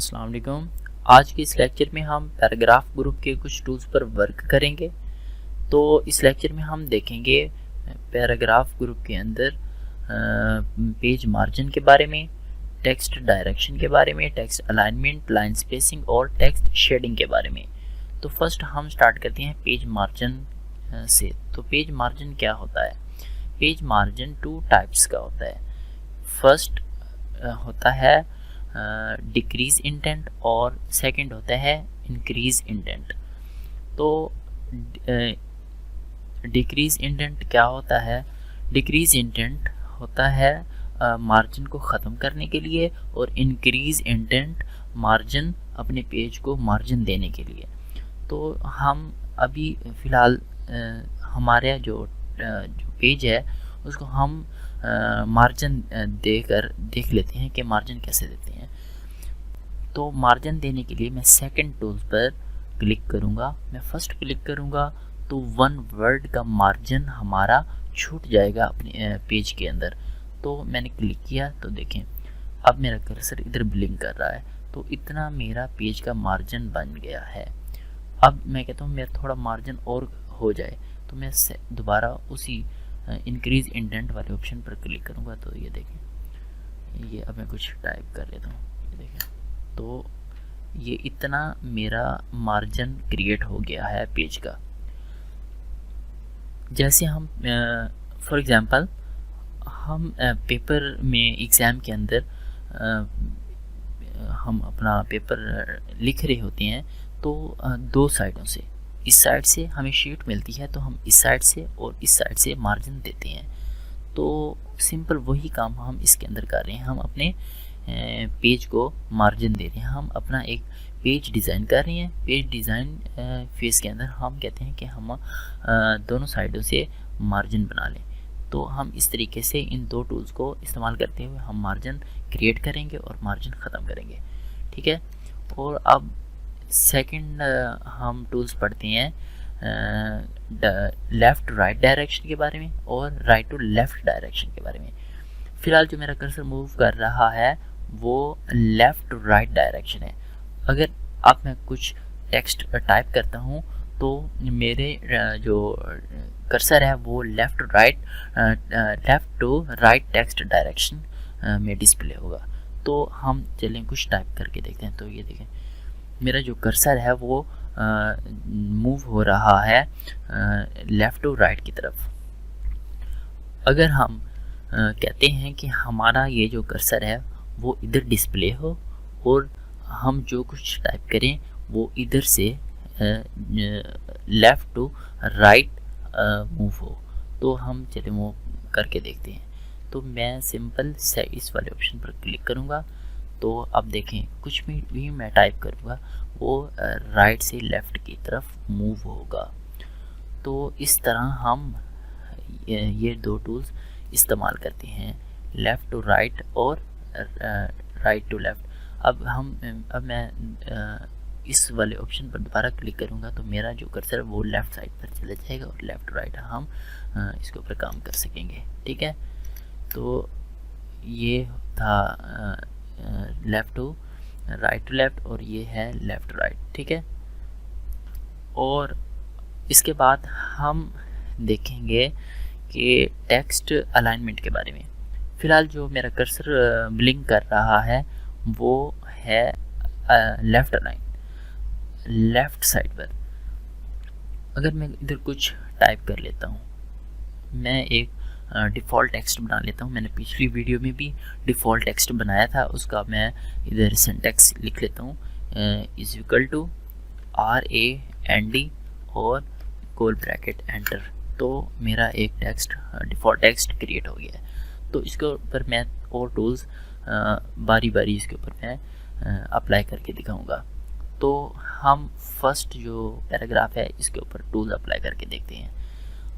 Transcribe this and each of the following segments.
अस्सलाम वालेकुम। आज के इस लेक्चर में हम पैराग्राफ ग्रुप के कुछ टूल्स पर वर्क करेंगे। तो इस लेक्चर में हम देखेंगे पैराग्राफ ग्रुप के अंदर पेज मार्जिन के बारे में, टेक्स्ट डायरेक्शन के बारे में, टेक्स्ट अलाइनमेंट, लाइन स्पेसिंग और टेक्स्ट शेडिंग के बारे में। तो फर्स्ट हम स्टार्ट करते हैं पेज मार्जिन से। तो पेज मार्जिन क्या होता है? पेज मार्जिन टू टाइप्स का होता है। फर्स्ट होता है डिक्रीज इंटेंट और सेकंड होता है इंक्रीज इंटेंट। तो डिक्रीज इंटेंट क्या होता है? डिक्रीज इंटेंट होता है मार्जिन को ख़त्म करने के लिए, और इंक्रीज इंटेंट मार्जिन अपने पेज को मार्जिन देने के लिए। तो हम अभी फ़िलहाल हमारे जो पेज है उसको हम मार्जिन देख लेते हैं कि मार्जिन कैसे देते हैं। तो मार्जिन देने के लिए मैं सेकंड टूल पर क्लिक करूंगा। मैं फर्स्ट क्लिक करूंगा तो वन वर्ड का मार्जिन हमारा छूट जाएगा अपने पेज के अंदर। तो मैंने क्लिक किया तो देखें अब मेरा कर्सर इधर ब्लिंक कर रहा है। तो इतना मेरा पेज का मार्जिन बन गया है। अब मैं कहता हूँ मेरा थोड़ा मार्जिन और हो जाए, तो मैं दोबारा उसी इंक्रीज इंडेंट वाले ऑप्शन पर क्लिक करूँगा। तो ये देखें, ये अब मैं कुछ टाइप कर लेता हूँ, ये देखें। तो ये इतना मेरा मार्जिन क्रिएट हो गया है पेज का। जैसे हम फॉर एग्जांपल हम पेपर में एग्ज़ाम के अंदर हम अपना पेपर लिख रहे होते हैं, तो दो साइडों से, इस साइड से हमें शीट मिलती है तो हम इस साइड से और इस साइड से मार्जिन देते हैं। तो सिंपल वही काम हम इसके अंदर कर रहे हैं। हम अपने पेज को मार्जिन दे रहे हैं। हम अपना एक पेज डिज़ाइन कर रहे हैं। पेज डिज़ाइन फेस के अंदर हम कहते हैं कि हम दोनों साइडों से मार्जिन बना लें। तो हम इस तरीके से इन दो टूल्स को इस्तेमाल करते हुए हम मार्जिन क्रिएट करेंगे और मार्जिन ख़त्म करेंगे। ठीक है। और अब सेकंड हम टूल्स पढ़ते हैं लेफ़्ट राइट डायरेक्शन के बारे में और राइट टू लेफ़्ट डायरेक्शन के बारे में। फ़िलहाल जो मेरा कर्सर मूव कर रहा है वो लेफ़्ट टू राइट डायरेक्शन है। अगर अब मैं कुछ टेक्स्ट टाइप करता हूँ तो मेरे जो कर्सर है वो left to right text direction में डिस्प्ले होगा। तो हम चलें कुछ टाइप करके देखते हैं। तो ये देखें मेरा जो कर्सर है वो मूव हो रहा है लेफ़्ट टू राइट की तरफ। अगर हम कहते हैं कि हमारा ये जो कर्सर है वो इधर डिस्प्ले हो और हम जो कुछ टाइप करें वो इधर से लेफ़्ट टू राइट मूव हो, तो हम चले वो करके देखते हैं। तो मैं सिंपल से इस वाले ऑप्शन पर क्लिक करूँगा। तो अब देखें कुछ भी मैं टाइप करूँगा वो राइट से लेफ़्ट की तरफ मूव होगा। तो इस तरह हम ये दो टूल्स इस्तेमाल करते हैं, लेफ़्ट टू राइट और राइट टू लेफ़्ट। अब मैं इस वाले ऑप्शन पर दोबारा क्लिक करूँगा तो मेरा जो कर्सर है वो लेफ़्ट साइड पर चला जाएगा और लेफ़्ट टू राइट हम इसके ऊपर काम कर सकेंगे। ठीक है। तो ये था left to right to left और ये है लेफ़्ट टू राइट। ठीक है। और इसके बाद हम देखेंगे कि टेक्स्ट अलाइनमेंट के बारे में। फ़िलहाल जो मेरा कर्सर ब्लिंक कर रहा है वो है लेफ़्ट अलाइन, लेफ़्ट साइड पर। अगर मैं इधर कुछ टाइप कर लेता हूँ, मैं एक डिफ़ॉल्ट टेक्स्ट बना लेता हूँ। मैंने पिछली वीडियो में भी डिफ़ॉल्ट टेक्स्ट बनाया था, उसका मैं इधर सिंटैक्स लिख लेता हूँ इज़ इक्वल टू RAND और कोल ब्रैकेट एंटर। तो मेरा एक टेक्स्ट डिफ़ॉल्ट टेक्स्ट क्रिएट हो गया है। तो इसके ऊपर मैं और टूल्स बारी बारी इसके ऊपर मैं अप्लाई करके दिखाऊंगा। तो हम फर्स्ट जो पैराग्राफ है इसके ऊपर टूल अप्लाई करके देखते हैं।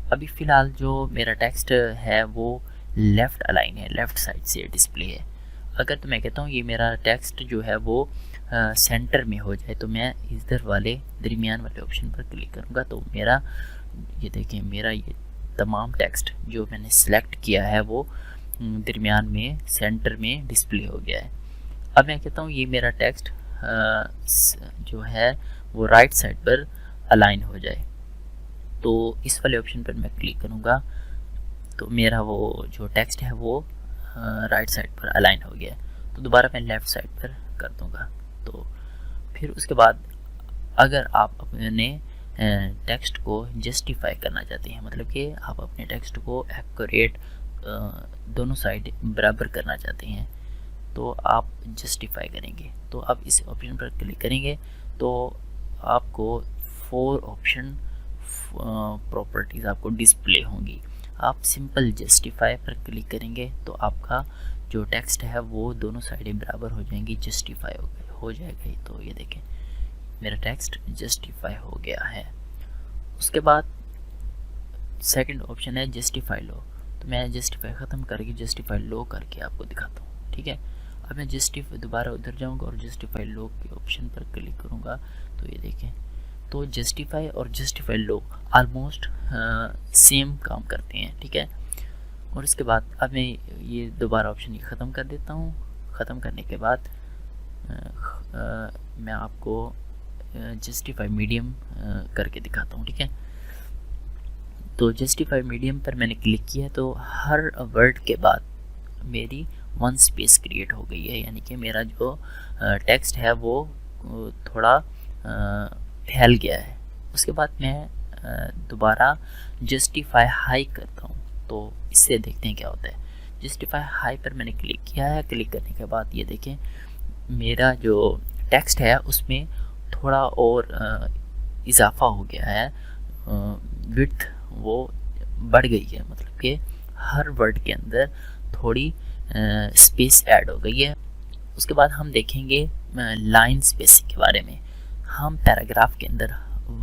अभी फ़िलहाल जो मेरा टेक्स्ट है वो लेफ़्ट अलाइन है, लेफ़्ट साइड से डिस्प्ले है। अगर तो मैं कहता हूँ ये मेरा टेक्स्ट जो है वो सेंटर में हो जाए, तो मैं इधर वाले दरमियान वाले ऑप्शन पर क्लिक करूँगा। तो मेरा ये देखें मेरा ये तमाम टेक्स्ट जो मैंने सेलेक्ट किया है वो दरमियान में सेंटर में डिस्प्ले हो गया है। अब मैं कहता हूँ ये मेरा टेक्स्ट जो है वो राइट साइड पर अलाइन हो जाए। तो इस वाले ऑप्शन पर मैं क्लिक करूँगा तो मेरा वो जो टेक्स्ट है वो राइट साइड पर अलाइन हो गया। तो दोबारा मैं लेफ़्ट साइड पर कर दूँगा। तो फिर उसके बाद अगर आप अपने टेक्स्ट को जस्टिफाई करना चाहते हैं, मतलब कि आप अपने टेक्स्ट को एक्यूरेट दोनों साइड बराबर करना चाहते हैं, तो आप जस्टिफाई करेंगे। तो आप इस ऑप्शन पर क्लिक करेंगे तो आपको 4 ऑप्शन प्रॉपर्टीज़ आपको डिस्प्ले होंगी। आप सिंपल जस्टिफाई पर क्लिक करेंगे तो आपका जो टेक्स्ट है वो दोनों साइडें बराबर हो जाएंगी, जस्टिफाई हो जाएगा। तो ये देखें मेरा टेक्स्ट जस्टिफाई हो गया है। उसके बाद सेकंड ऑप्शन है जस्टिफाई लो। तो मैं जस्टिफाई ख़त्म करके जस्टिफाई लो करके आपको दिखाता हूँ, ठीक है। अब मैं जस्टिफाई दोबारा उधर जाऊँगा और जस्टिफाई लो के ऑप्शन पर क्लिक करूँगा तो ये देखें, तो जस्टिफाई और जस्टिफाई लो ऑलमोस्ट सेम काम करते हैं, ठीक है। और इसके बाद अब मैं ये दोबारा ऑप्शन ये ख़त्म कर देता हूँ। ख़त्म करने के बाद मैं आपको जस्टिफाई मीडियम करके दिखाता हूँ, ठीक है। तो जस्टिफाई मीडियम पर मैंने क्लिक किया तो हर वर्ड के बाद मेरी 1 स्पेस क्रिएट हो गई है, यानी कि मेरा जो टेक्स्ट है वो थोड़ा फैल गया है। उसके बाद मैं दोबारा जस्टिफाई हाई करता हूँ तो इससे देखते हैं क्या होता है। जस्टिफाई हाई पर मैंने क्लिक किया है। क्लिक करने के बाद ये देखें मेरा जो टेक्स्ट है उसमें थोड़ा और इजाफा हो गया है, विड्थ वो बढ़ गई है, मतलब कि हर वर्ड के अंदर थोड़ी स्पेस ऐड हो गई है। उसके बाद हम देखेंगे लाइन स्पेसिंग के बारे में। हम पैराग्राफ के अंदर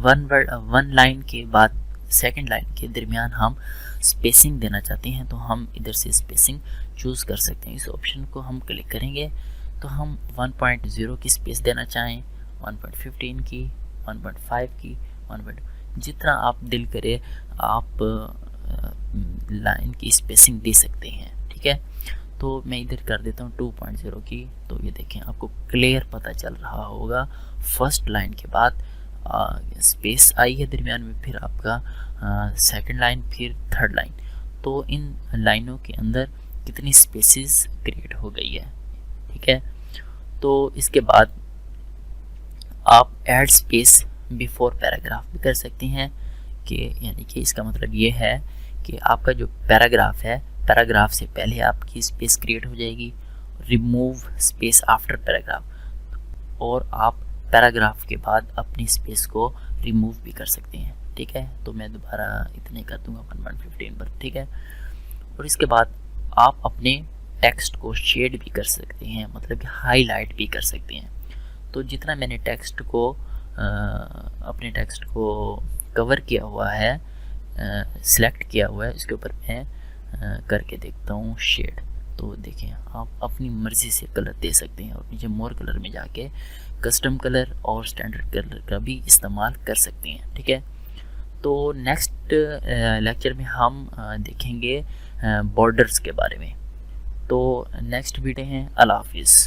1 लाइन के बाद सेकंड लाइन के दरमियान हम स्पेसिंग देना चाहते हैं तो हम इधर से स्पेसिंग चूज़ कर सकते हैं। इस ऑप्शन को हम क्लिक करेंगे तो हम 1.0 की स्पेस देना चाहें, 1.15 की, 1.5 की, 1. जितना आप दिल करे आप लाइन की स्पेसिंग दे सकते हैं, ठीक है। तो मैं इधर कर देता हूँ 2.0 की। तो ये देखें आपको क्लियर पता चल रहा होगा फर्स्ट लाइन के बाद स्पेस आई है दरमियान में, फिर आपका सेकंड लाइन, फिर थर्ड लाइन। तो इन लाइनों के अंदर कितनी स्पेसेस क्रिएट हो गई है, ठीक है। तो इसके बाद आप ऐड स्पेस बिफोर पैराग्राफ भी कर सकते हैं कि यानी कि इसका मतलब ये है कि आपका जो पैराग्राफ है, पैराग्राफ से पहले आपकी स्पेस क्रिएट हो जाएगी, रिमूव स्पेस आफ्टर पैराग्राफ, और आप पैराग्राफ के बाद अपनी स्पेस को रिमूव भी कर सकते हैं, ठीक है। तो मैं दोबारा इतने कर दूंगा 1.15 पर, ठीक है। और इसके बाद आप अपने टेक्स्ट को शेड भी कर सकते हैं, मतलब कि हाईलाइट भी कर सकते हैं। तो जितना मैंने टेक्स्ट को अपने टेक्स्ट को कवर किया हुआ है, सिलेक्ट किया हुआ है, इसके ऊपर मैं करके देखता हूँ शेड। तो देखें आप अपनी मर्ज़ी से कलर दे सकते हैं और नीचे मोर कलर में जाके कस्टम कलर और स्टैंडर्ड कलर का भी इस्तेमाल कर सकते हैं, ठीक है। तो नेक्स्ट लेक्चर में हम देखेंगे बॉर्डर्स के बारे में। तो नेक्स्ट वीडियो है, अल्लाह हाफिज़।